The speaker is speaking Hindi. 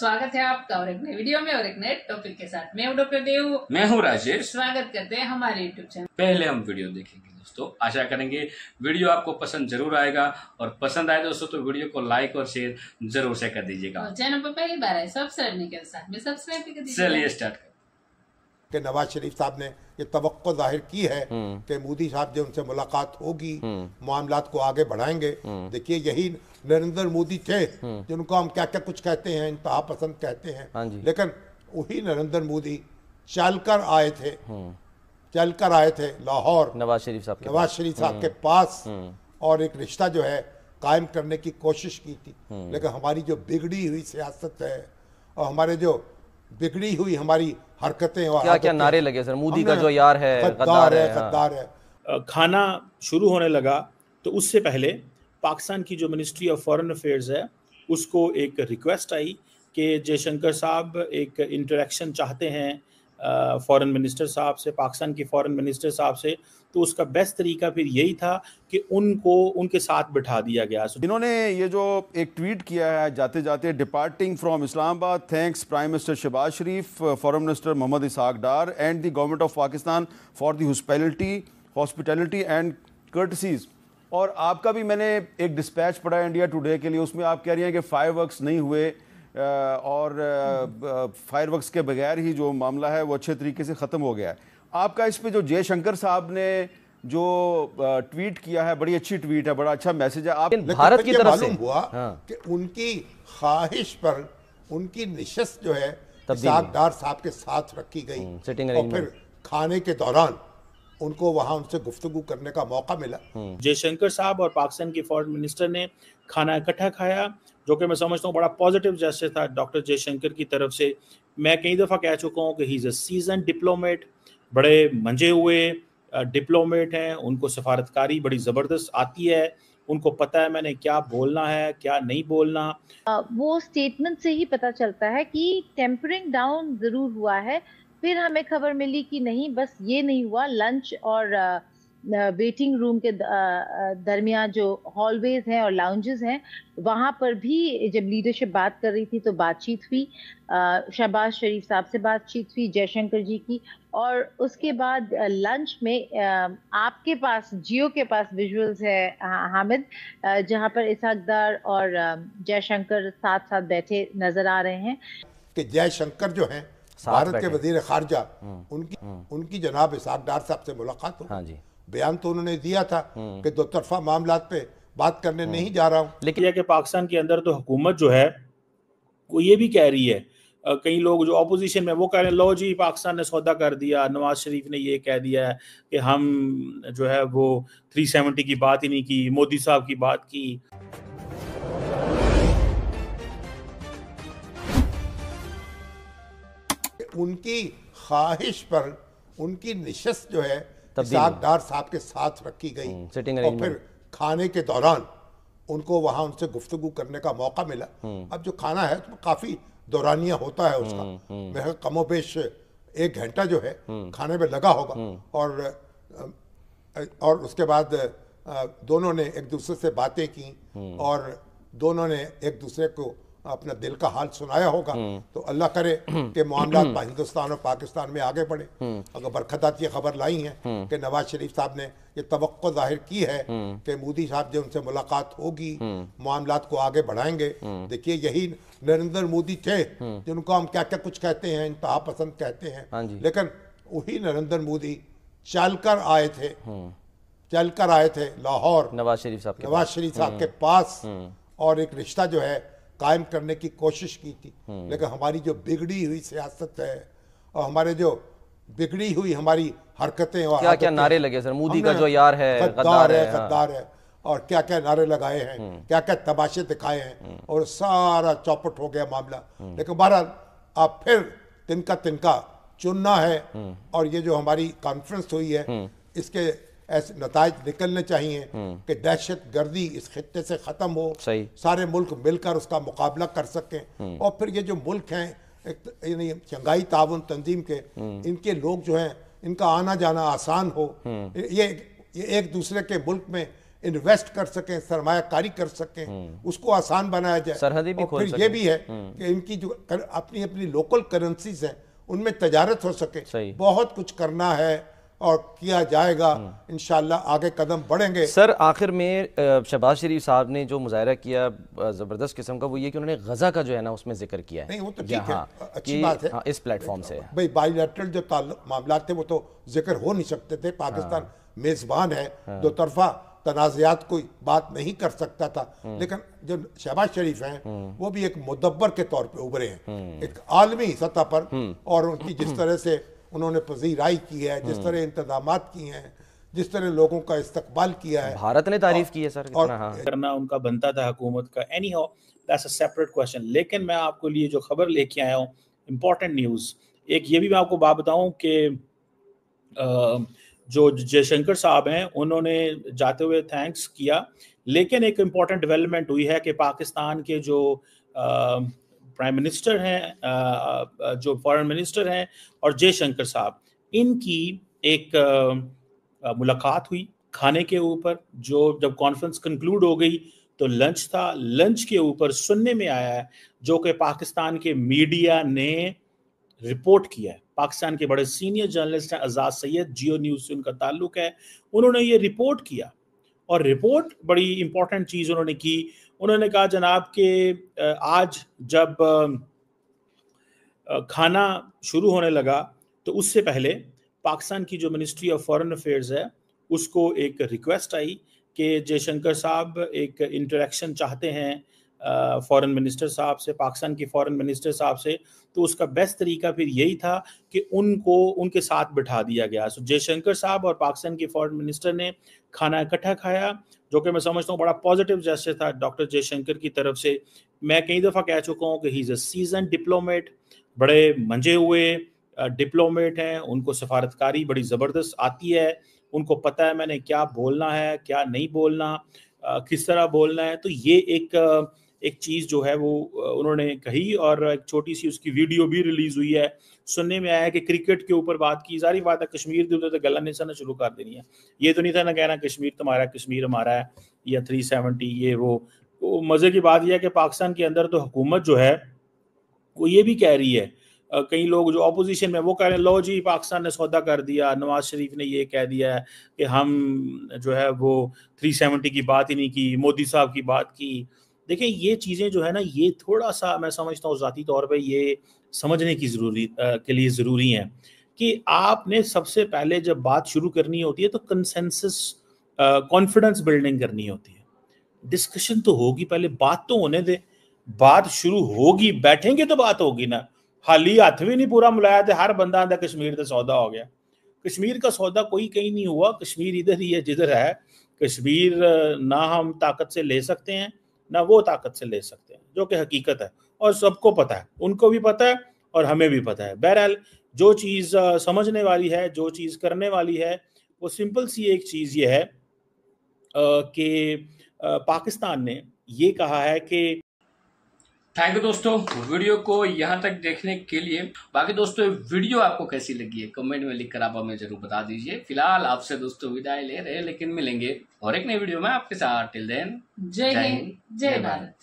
स्वागत है आपका और एक नए वीडियो में और एक नए टॉपिक के साथ। मैं हूं डॉक्टर देव, मैं हूं राजेश। स्वागत करते हैं हमारे यूट्यूब चैनल। पहले हम वीडियो देखेंगे दोस्तों, आशा करेंगे वीडियो आपको पसंद जरूर आएगा और पसंद आए दोस्तों तो वीडियो को लाइक और शेयर जरूर से कर दीजिएगा। और चैनल पर पहली बार आए सब्सक्राइब नहीं कर साथ में सब्सक्राइब भी कर दीजिए। चलिए स्टार्ट करें। कि नवाज शरीफ साहब ने ये तवक्को जाहिर की है कि मोदी साहब जो उनसे मुलाकात होगी, मामलात को आगे बढ़ाएंगे। देखिए यही नरेंद्र मोदी थे जिनको हम क्या क्या कुछ कहते हैं, इंतहा पसंद कहते हैं, लेकिन वही नरेंद्र मोदी चलकर आए थे लाहौर नवाज शरीफ साहब के पास और एक रिश्ता जो है कायम करने की कोशिश की थी। लेकिन हमारी जो बिगड़ी हुई सियासत है और हमारे जो बिगड़ी हुई हमारी हरकतें और क्या क्या नारे लगे सर, मोदी का जो यार है, गद्दार है। खाना शुरू होने लगा तो उससे पहले पाकिस्तान की जो मिनिस्ट्री ऑफ फॉरेन अफेयर्स है उसको एक रिक्वेस्ट आई कि जयशंकर साहब एक इंटरेक्शन चाहते हैं फॉरेन मिनिस्टर साहब से, पाकिस्तान के फॉरेन मिनिस्टर साहब से। तो उसका बेस्ट तरीका फिर यही था कि उनको उनके साथ बिठा दिया गया। इन्होंने ये जो एक ट्वीट किया है जाते जाते, departing from Islamabad, thanks prime minister Shahbaz Sharif, foreign minister Mohammad Ishaq Dar and the government of Pakistan for the hospitality and courtesies. और आपका भी मैंने एक डिस्पैच पढ़ा है इंडिया टुडे के लिए, उसमें आप कह रही हैं कि फायरवर्क्स नहीं हुए और फायरवर्क्स के बगैर ही जो मामला है वो अच्छे तरीके से ख़त्म हो गया है। आपका इस पे जो जयशंकर साहब ने जो ट्वीट किया है, बड़ी अच्छी ट्वीट है, बड़ा अच्छा मैसेज है। आप भारत की तरफ से हुआ कि उनकी ख्वाहिश पर उनकी निशस्त जो है इसहाक डार साहब के साथ रखी गई और फिर खाने के दौरान उनको वहां उनसे गुफ्तगू करने का मौका मिला। जयशंकर साहब और पाकिस्तान के फॉरेन मिनिस्टर ने खाना इकट्ठा खाया, जो कि मैं समझता हूँ बड़ा पॉजिटिव जेस्चर था डॉक्टर जयशंकर की तरफ से। मैं कई दफ़ा कह चुका हूँ कि he is a season diplomat, बड़े मंजे हुए डिप्लोमेट हैं, उनको सफारतकारी बड़ी ज़बरदस्त आती है, उनको पता है मैंने क्या बोलना है क्या नहीं बोलना। वो स्टेटमेंट से ही पता चलता है कि टेम्परिंग डाउन ज़रूर हुआ है। फिर हमें खबर मिली कि नहीं, बस ये नहीं हुआ, लंच और वेटिंग रूम के दरमियान जो हॉलवेज हैं और लाउंजेस हैं वहाँ पर भी जब लीडरशिप बात कर रही थी तो बातचीत हुई, शहबाज शरीफ साहब से बातचीत हुई, जयशंकर जी की। और उसके बाद लंच में आपके पास जियो के पास विजुअल्स है हामिद, जहाँ पर इसहाक डार और जयशंकर साथ साथ बैठे नजर आ रहे हैं। कि जयशंकर जो हैं भारत के वजीर खारजा, उनकी जनाब इसहाक डार साहब से मुलाकात हो। हाँ जी, बयान तो उन्होंने दिया था कि दो तरफा मामलात पे बात करने नहीं जा रहा हूँ। लेकिन कि पाकिस्तान के अंदर तो हुकूमत जो है वो ये भी कह रही है, कई लोग जो ऑपोजिशन में वो कह रहे हैं लो जी पाकिस्तान ने सौदा कर दिया, नवाज शरीफ ने ये कह दिया है कि हम जो है वो 370 की बात ही नहीं की, मोदी साहब की बात की। उनकी ख्वाहिश पर उनकी निशस्त जो है इसहाक डार साहब के साथ रखी गई और फिर खाने के दौरान उनको वहां उनसे गुफ्तगू करने का मौका मिला। अब जो खाना है तो काफी दौरानिया होता है उसका, मेरा कमोबेश 1 घंटा जो है खाने में लगा होगा। और उसके बाद दोनों ने एक दूसरे से बातें की और दोनों ने एक दूसरे को अपना दिल का हाल सुनाया होगा। तो अल्लाह करे कि मामलात हिंदुस्तान और पाकिस्तान में आगे बढ़े। अगर बरखतात ये खबर लाई है कि नवाज शरीफ साहब ने ये तवक्को जाहिर की है कि मोदी साहब जो उनसे मुलाकात होगी, मामलात को आगे बढ़ाएंगे। देखिए यही नरेंद्र मोदी थे जिनको हम क्या क्या कुछ कहते हैं, इंतहा पसंद कहते हैं, लेकिन वही नरेंद्र मोदी चलकर आए थे लाहौर नवाज शरीफ साहब के पास और एक रिश्ता जो है कायम करने की कोशिश की थी। लेकिन हमारी जो बिगड़ी हुई सियासत है और हमारे जो बिगड़ी हुई हमारी हरकतें और क्या क्या नारे लगे सर, मोदी का जो यार है, गद्दार है और क्या क्या नारे लगाए हैं, क्या क्या तमाशे दिखाए हैं और सारा चौपट हो गया मामला। लेकिन बहरहाल अब फिर तिनका चुनना है और ये जो हमारी कॉन्फ्रेंस हुई है इसके ऐसे नताज निकलने चाहिए कि दहशत गर्दी इस खित्ते से ख़त्म हो, सारे मुल्क मिलकर उसका मुकाबला कर सकें। और फिर ये जो मुल्क हैं शंघाई ताउन तंजीम के, इनके लोग जो हैं इनका आना जाना आसान हो, ये एक दूसरे के मुल्क में इन्वेस्ट कर सकें, सरमायाकारी कर सकें, उसको आसान बनाया जाए। सरहदी भी और खोल फिर ये भी है कि इनकी जो अपनी अपनी लोकल करेंसीज हैं उनमें तजारत हो सके। बहुत कुछ करना है और किया जाएगा, इंशाल्लाह आगे कदम बढ़ेंगे। सर आखिर में शहबाज शरीफ साहब ने जो मुजाहरा किया ज़बरदस्त किस्म का, वो ये कि उन्होंने गजा का जो है ना उसमें जिक्र किया है। नहीं वो तो ठीक है, अच्छी बात है। हाँ, इस प्लेटफॉर्म से भाई बायलैटरल जो मामला थे वो तो जिक्र हो नहीं सकते थे। पाकिस्तान मेजबान है, दो तरफा तनाज़ात कोई बात नहीं कर सकता था। लेकिन जो शहबाज शरीफ हैं वो भी एक मुदब्बर के तौर पे उभरे हैं एक आलमी सतह पर, और उनकी जिस तरह से उन्होंने पजीराई की है, जिस तरह इंतजामात किए हैं, जिस तरह लोगों का इस्तकबाल किया है, भारत ने तारीफ की है सर। और करना उनका बनता था हुकूमत का। Any how that's a separate question. लेकिन मैं आपको लिए जो खबर लेके आया हूँ, इम्पोर्टेंट न्यूज़, एक ये भी मैं आपको बात बताऊँ कि जो जयशंकर साहब हैं उन्होंने जाते हुए थैंक्स किया, लेकिन एक इम्पॉर्टेंट डेवलपमेंट हुई है कि पाकिस्तान के जो प्राइम मिनिस्टर हैं, जो फॉरेन मिनिस्टर हैं, और जयशंकर साहब, इनकी एक मुलाकात हुई खाने के ऊपर। जो जब कॉन्फ्रेंस कंक्लूड हो गई तो लंच था। लंच के ऊपर सुनने में आया है, जो कि पाकिस्तान के मीडिया ने रिपोर्ट किया है, पाकिस्तान के बड़े सीनियर जर्नलिस्ट हैं आज़ाद सैयद, जियो न्यूज़ से उनका ताल्लुक है, उन्होंने ये रिपोर्ट किया। और रिपोर्ट बड़ी इंपॉर्टेंट चीज़ उन्होंने की। उन्होंने कहा जनाब कि आज जब खाना शुरू होने लगा तो उससे पहले पाकिस्तान की जो मिनिस्ट्री ऑफ फॉरेन अफेयर्स है उसको एक रिक्वेस्ट आई कि जयशंकर साहब एक इंटरेक्शन चाहते हैं फॉरेन मिनिस्टर साहब से, पाकिस्तान की फॉरेन मिनिस्टर साहब से। तो उसका बेस्ट तरीका फिर यही था कि उनको उनके साथ बिठा दिया गया। सो जयशंकर साहब और पाकिस्तान के फॉरेन मिनिस्टर ने खाना इकट्ठा खाया, जो कि मैं समझता हूँ बड़ा पॉजिटिव जेस्चर था डॉक्टर जयशंकर की तरफ से। मैं कई दफ़ा कह चुका हूँ कि he is a season diplomat, बड़े मंजे हुए डिप्लोमेट हैं, उनको सफारतकारी बड़ी ज़बरदस्त आती है, उनको पता है मैंने क्या बोलना है, क्या नहीं बोलना, किस तरह बोलना है। तो ये एक चीज़ जो है वो उन्होंने कही, और एक छोटी सी उसकी वीडियो भी रिलीज़ हुई है। सुनने में आया है कि क्रिकेट के ऊपर बात की, सारी बात है कश्मीर के ऊपर गला निशाना शुरू कर देनी है। ये तो नहीं था ना कहना कश्मीर तुम्हारा, कश्मीर हमारा है, या 370 ये वो मज़े की बात यह है कि पाकिस्तान के अंदर तो हुकूमत जो है वो ये भी कह रही है, कई लोग जो अपोजिशन में वो कह रहे हैं लो जी पाकिस्तान ने सौदा कर दिया, नवाज शरीफ ने ये कह दिया है कि हम जो है वो 370 की बात ही नहीं की, मोदी साहब की बात की। देखें ये चीज़ें जो है ना, ये थोड़ा सा मैं समझता हूँ ज़ाती तौर पे ये समझने की के लिए ज़रूरी है कि आपने सबसे पहले जब बात शुरू करनी होती है तो कंसेंसस कॉन्फिडेंस बिल्डिंग करनी होती है। डिस्कशन तो होगी, पहले बात तो होने दे, बात शुरू होगी, बैठेंगे तो बात होगी ना। हाली हथ भी नहीं पूरा मिलाया तो हर बंदा आंदा कश्मीर का सौदा हो गया। कश्मीर का सौदा कोई कहीं नहीं हुआ, कश्मीर इधर ही है जिधर है। कश्मीर ना हम ताकत से ले सकते हैं ना वो ताकत से ले सकते हैं, जो कि हकीकत है और सबको पता है, उनको भी पता है और हमें भी पता है। बहरहाल जो चीज़ समझने वाली है, जो चीज़ करने वाली है, वो सिंपल सी एक चीज़ ये है कि पाकिस्तान ने ये कहा है कि थैंक यू दोस्तों वीडियो को यहाँ तक देखने के लिए। बाकी दोस्तों वीडियो आपको कैसी लगी है कमेंट में लिखकर आप हमें जरूर बता दीजिए। फिलहाल आपसे दोस्तों विदाई ले रहे हैं, लेकिन मिलेंगे और एक नई वीडियो में आपके साथ। टिल देन जय हिंद, जय भारत।